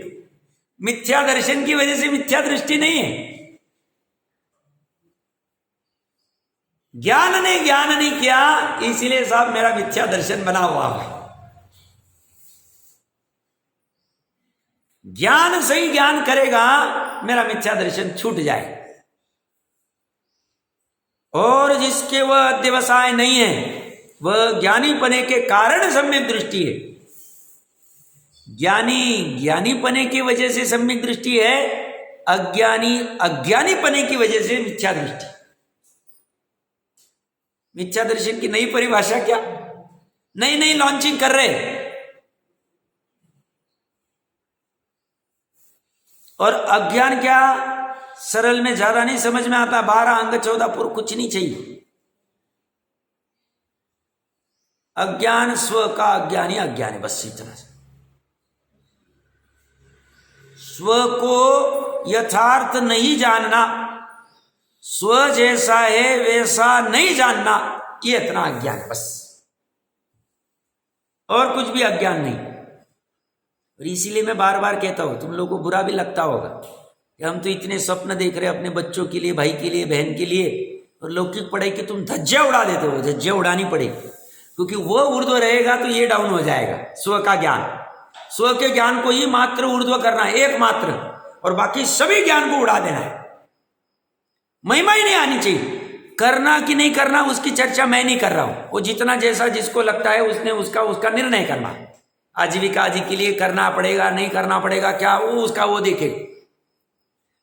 मिथ्या दर्शन की वजह से मिथ्या दृष्टि नहीं है। ज्ञान ने ज्ञान नहीं किया, इसलिए साहब मेरा मिथ्या दर्शन बना हुआ है। ज्ञान सही ज्ञान करेगा, मेरा मिथ्या दर्शन छूट जाए। और जिसके वह अध्यवसाय नहीं है, वह ज्ञानी पने के कारण सम्यक दृष्टि है। ज्ञानी पने की वजह से सम्यक दृष्टि है, अज्ञानी पने की वजह से मिथ्या दृष्टि। मिथ्या दर्शन की नई परिभाषा क्या, नई लॉन्चिंग कर रहे। और अज्ञान क्या, सरल में ज्यादा नहीं समझ में आता, 12 अंग 14 पूर्व कुछ नहीं चाहिए। अज्ञान स्व का अज्ञानी अज्ञानी, बस इतना। स्व को यथार्थ नहीं जानना, स्व जैसा है वैसा नहीं जानना, ये इतना अज्ञान है बस, और कुछ भी अज्ञान नहीं। और इसीलिए मैं बार बार कहता हूं, तुम लोगों को बुरा भी लगता होगा कि हम तो इतने स्वप्न देख रहे हैं अपने बच्चों के लिए, भाई के लिए, बहन के लिए, और लौकिक पढ़ाई की तुम धज्जियां उड़ा देते हो। धज्जियां उड़ानी पड़ेगी, क्योंकि वो ऊर्ध्व रहेगा तो ये डाउन हो जाएगा। स्व का ज्ञान, स्व के ज्ञान को ही मात्र ऊर्ध्व करना है, एकमात्र, और बाकी सभी ज्ञान को उड़ा देना है। महिमा ही नहीं आनी चाहिए। करना कि नहीं करना उसकी चर्चा मैं नहीं कर रहा हूं, वो जितना जैसा जिसको लगता है उसने उसका निर्णय करना। आजीविका आदि के लिए करना पड़ेगा नहीं करना पड़ेगा क्या, वो उसका वो देखे।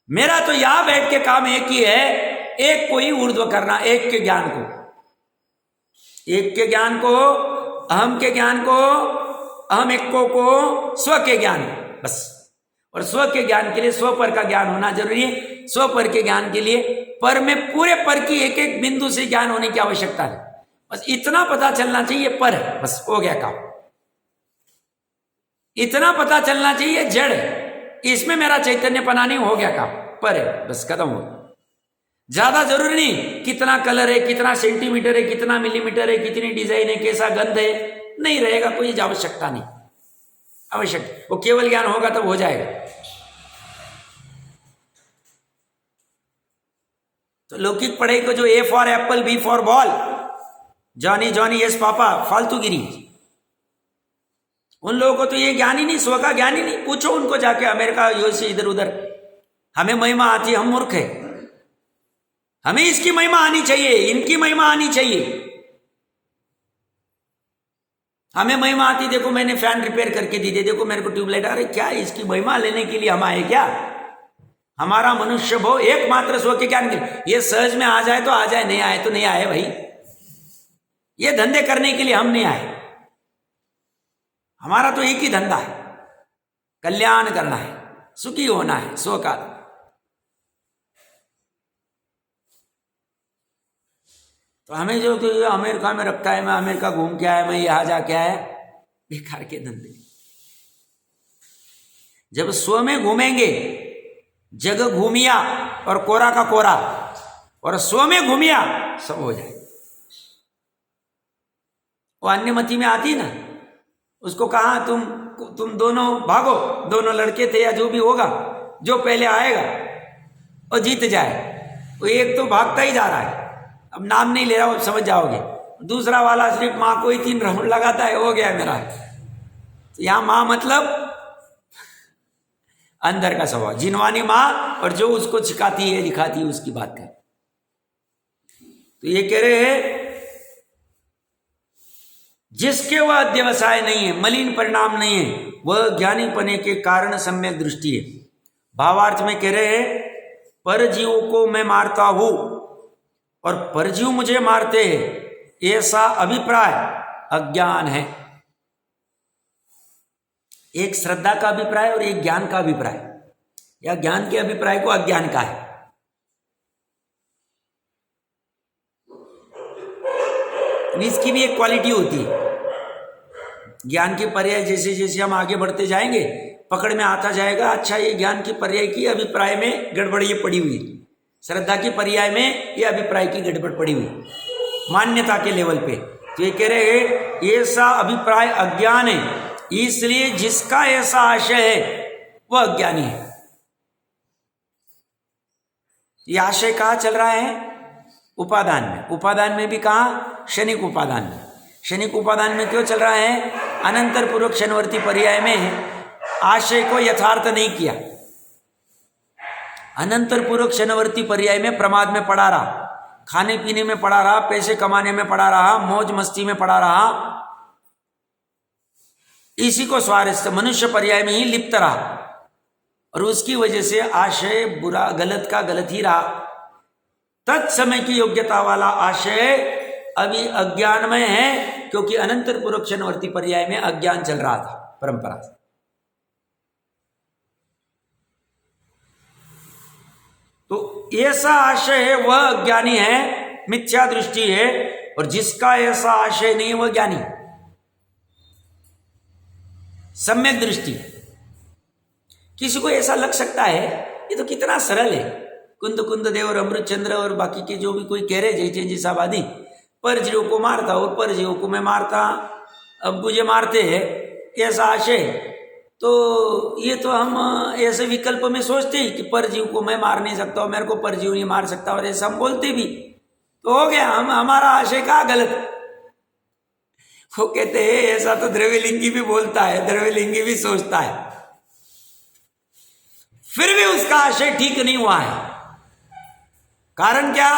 मेरा तो यहां बैठ के काम एक ही है, एक को ही ऊर्ध्व करना, एक के ज्ञान को, एक के ज्ञान को, अहम के ज्ञान को, अहम एको को, स्व के ज्ञान बस। और स्व के ज्ञान के लिए स्व पर का ज्ञान होना जरूरी है। स्व पर के ज्ञान के लिए पर में पूरे पर की एक एक बिंदु से ज्ञान होने की आवश्यकता है। बस इतना पता चलना चाहिए पर है, बस हो गया काम। इतना पता चलना चाहिए जड़, इसमें मेरा चैतन्य पना नहीं, हो गया काम, पर है, बस खत्म हो। ज्यादा जरूरी नहीं कितना कलर है, कितना सेंटीमीटर है, कितना मिलीमीटर है, कितनी डिजाइन है, कैसा गंध है, नहीं रहेगा कोई आवश्यकता नहीं। आवश्यक वो केवल ज्ञान होगा तब हो जाएगा। तो लौकिक पढ़ाई को जो A for apple, B for ball, Johnny Johnny yes papa, फालतूगिरी, उन लोगों को तो ये ज्ञान ही नहीं, स्व का ज्ञान ही नहीं। पूछो उनको जाके अमेरिका यूएसए इधर उधर, हमें महिमा आती है, हम मूर्ख है, हमें इसकी महिमा आनी चाहिए, इनकी महिमा आनी चाहिए। हमें महिमा आती, देखो मैंने फैन रिपेयर करके दी, देखो मेरे को ट्यूबलाइट आ रही, क्या इसकी महिमा लेने के लिए हम आए क्या? हमारा मनुष्य भो एकमात्र स्व के ज्ञान के, ये सहज में आ जाए तो आ जाए, नहीं आए तो नहीं आए भाई। ये धंधे करने के लिए हम नहीं आए। हमारा तो एक ही धंधा है, कल्याण करना है, सुखी होना है स्व का। तो हमें जो तो अमेरिका में रखता है, मैं अमेरिका घूम के आया, मैं यहां जाके आया, बेकार के धंधे। जब स्व में घूमेंगे, जग घूमिया और कोरा का कोरा, और स्व में घूमिया सब हो जाए। वो अन्यमति में आती ना, उसको कहा तुम दोनों भागो, दोनों लड़के थे या जो भी होगा, जो पहले आएगा और जीत जाए। वो एक तो भागता ही जा रहा है, अब नाम नहीं ले रहा हूं, समझ जाओगे। दूसरा वाला सिर्फ माँ को ही 3 राउंड लगाता है, हो गया मेरा। तो यहां माँ मतलब अंदर का स्वभाव, जिनवानी माँ, और जो उसको सिखाती है दिखाती है उसकी बात कर। तो ये कह रहे हैं जिसके वह अध्यवसाय नहीं है, मलिन परिणाम नहीं है, वह ज्ञानी पने के कारण सम्यक दृष्टि है। भावार्थ में कह रहे हैं परजीवों को मैं मारता हूं और परजीव मुझे मारते हैं, ऐसा अभिप्राय अज्ञान है। एक श्रद्धा का अभिप्राय और एक ज्ञान का अभिप्राय, या ज्ञान के अभिप्राय को अज्ञान का है। इसकी भी एक क्वालिटी होती है। ज्ञान के पर्याय जैसे जैसे हम आगे बढ़ते जाएंगे, पकड़ में आता जाएगा, अच्छा ये ज्ञान की पर्याय की अभिप्राय में गड़बड़ ये पड़ी हुई, श्रद्धा की पर्याय में ये अभिप्राय की गड़बड़ पड़ी हुई, मान्यता के लेवल पे। तो ये कह रहे हैं ऐसा अभिप्राय अज्ञान है, इसलिए जिसका ऐसा आशय है वह अज्ञानी है। ये आशय कहाँ चल रहा है? उपादान में। उपादान में भी कहाँ? क्षणिक उपादान में। क्षणिक उपादान में क्यों चल रहा है? अनंतर पूर्वक क्षणवर्ती पर्याय में आशय को यथार्थ नहीं किया। अनंतर पूर्वक क्षणवर्ती पर्याय में प्रमाद में पड़ा रहा, खाने पीने में पड़ा रहा, पैसे कमाने में पड़ा रहा, मौज मस्ती में पड़ा रहा, इसी को स्वारस्य मनुष्य पर्याय में ही लिप्त रहा, और उसकी वजह से आशय बुरा गलत का गलत ही रहा। तत्समय की योग्यता वाला आशय अभी अज्ञानमय है, क्योंकि अनंतर पूर्वक क्षणवर्ती पर्याय में अज्ञान चल रहा था परंपरा से। तो ऐसा आशय है वह अज्ञानी है, मिथ्या दृष्टि है, और जिसका ऐसा आशय नहीं वह ज्ञानी, सम्यक दृष्टि। किसी को ऐसा लग सकता है ये तो कितना सरल है, कुंद देव और अमृतचंद्र और बाकी के जो भी कोई कह रहे जयचंद साहब आदि, परजीवों को मारता और परजीवों को मैं मारता, अब मुझे मारते हैं, ऐसा आशय। तो ये तो हम ऐसे विकल्प में सोचते ही कि परजीव को मैं मार नहीं सकता और मेरे को परजीव नहीं मार सकता, और ऐसा हम बोलते भी, तो हो गया हमारा आशय का गलत। वो कहते हैं ऐसा तो द्रव्यलिंगी भी बोलता है, द्रव्यलिंगी भी सोचता है, फिर भी उसका आशय ठीक नहीं हुआ है। कारण क्या?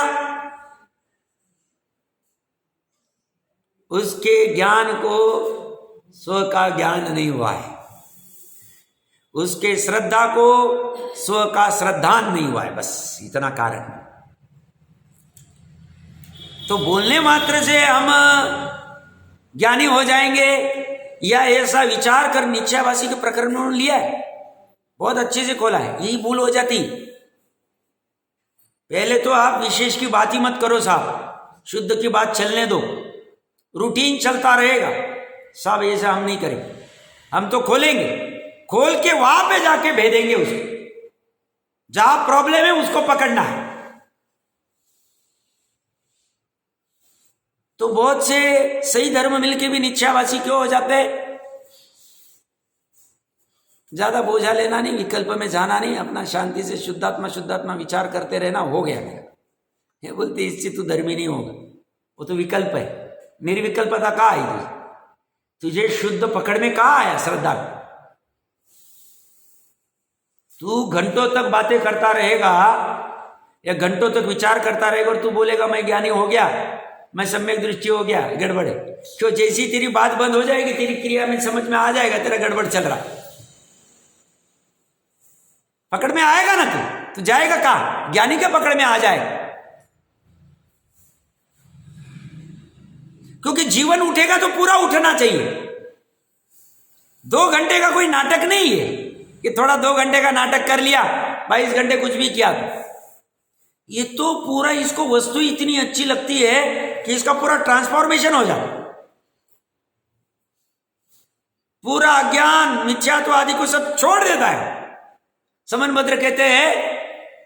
उसके ज्ञान को स्व का ज्ञान नहीं हुआ है, उसके श्रद्धा को स्व का श्रद्धान नहीं हुआ है, बस इतना कारण। तो बोलने मात्र से हम ज्ञानी हो जाएंगे, या ऐसा विचार कर निश्चयवासी के प्रकरण में लिया है, बहुत अच्छे से खोला है, यही भूल हो जाती। पहले तो आप विशेष की बात ही मत करो साहब, शुद्ध की बात चलने दो, रूटीन चलता रहेगा साहब, ऐसा हम नहीं करेंगे। हम तो खोलेंगे, खोल के वहां पे जाके भेदेंगे उसको, जहां प्रॉब्लम है उसको पकड़ना है। तो बहुत से सही धर्म मिलके भी निश्चयवासी क्यों हो जाते हैं? ज्यादा बोझा लेना नहीं, विकल्प में जाना नहीं, अपना शांति से शुद्धात्मा विचार करते रहना, हो गया मेरा। ये बोलते इससे तू धर्मी नहीं होगा, वो तो विकल्प है, निर्विकल्पता कहाँ आई? तुझे शुद्ध पकड़ में कहाँ आया श्रद्धा? तू घंटों तक बातें करता रहेगा या घंटों तक विचार करता रहेगा और तू बोलेगा मैं ज्ञानी हो गया, मैं सम्यक दृष्टि हो गया, गड़बड़ है। क्यों? जैसी तेरी बात बंद हो जाएगी, तेरी क्रिया में समझ में आ जाएगा तेरा गड़बड़ चल रहा, पकड़ में आएगा ना तो जाएगा कहां? ज्ञानी के पकड़ में आ जाए, क्योंकि जीवन उठेगा तो पूरा उठना चाहिए। 2 घंटे का कोई नाटक नहीं है कि थोड़ा 2 घंटे का नाटक कर लिया, 22 घंटे कुछ भी किया। ये तो पूरा, इसको वस्तु इतनी अच्छी लगती है कि इसका पूरा ट्रांसफॉर्मेशन हो जाता, पूरा अज्ञान मिथ्यात्व आदि को सब छोड़ देता है। समनभद्र कहते हैं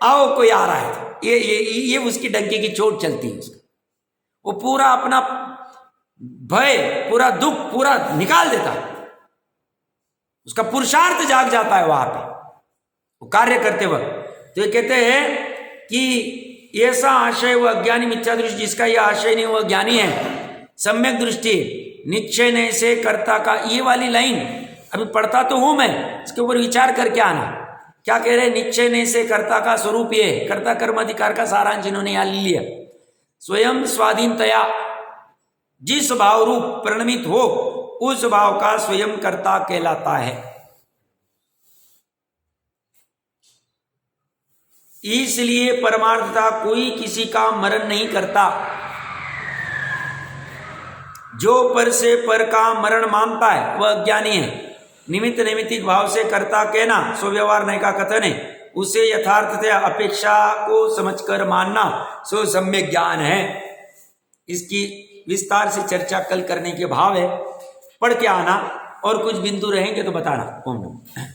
आओ कोई आ रहा है, ये उसकी डंके की चोट चलती है उसका, वो पूरा अपना भय, पूरा दुख पूरा निकाल देता है, उसका पुरुषार्थ जाग जाता है वहां पे वो कार्य करते वक्त। तो ये कहते हैं कि ऐसा आशय वह अज्ञानी मिथ्या दृष्टि, जिसका यह आशय नहीं वह ज्ञानी है। सम्यक दृष्टि निश्चय नहीं से कर्ता का, ये वाली लाइन अभी पढ़ता तो हूं मैं, इसके ऊपर विचार करके आना। क्या कह रहे? निश्चय नहीं से कर्ता का स्वरूप ये, कर्ता कर्म अधिकार का सारांश इन्होंने यहां लिया। स्वयं स्वाधीनतया जिस भाव रूप परिणमित हो उस भाव का स्वयं कर्ता कहलाता है। इसलिए परमार्थता कोई किसी का मरण नहीं करता। जो पर से पर का मरण मानता है वह अज्ञानी है। निमित्त नैमित्तिक भाव से कर्ता कहना स्वव्यवहार नहीं का कथन है, उसे यथार्थतया अपेक्षा को समझकर मानना सो सम्यक ज्ञान है। इसकी विस्तार से चर्चा कल करने के भाव है, पढ़ के आना और कुछ बिंदु रहेंगे तो बताना। ओम नमः।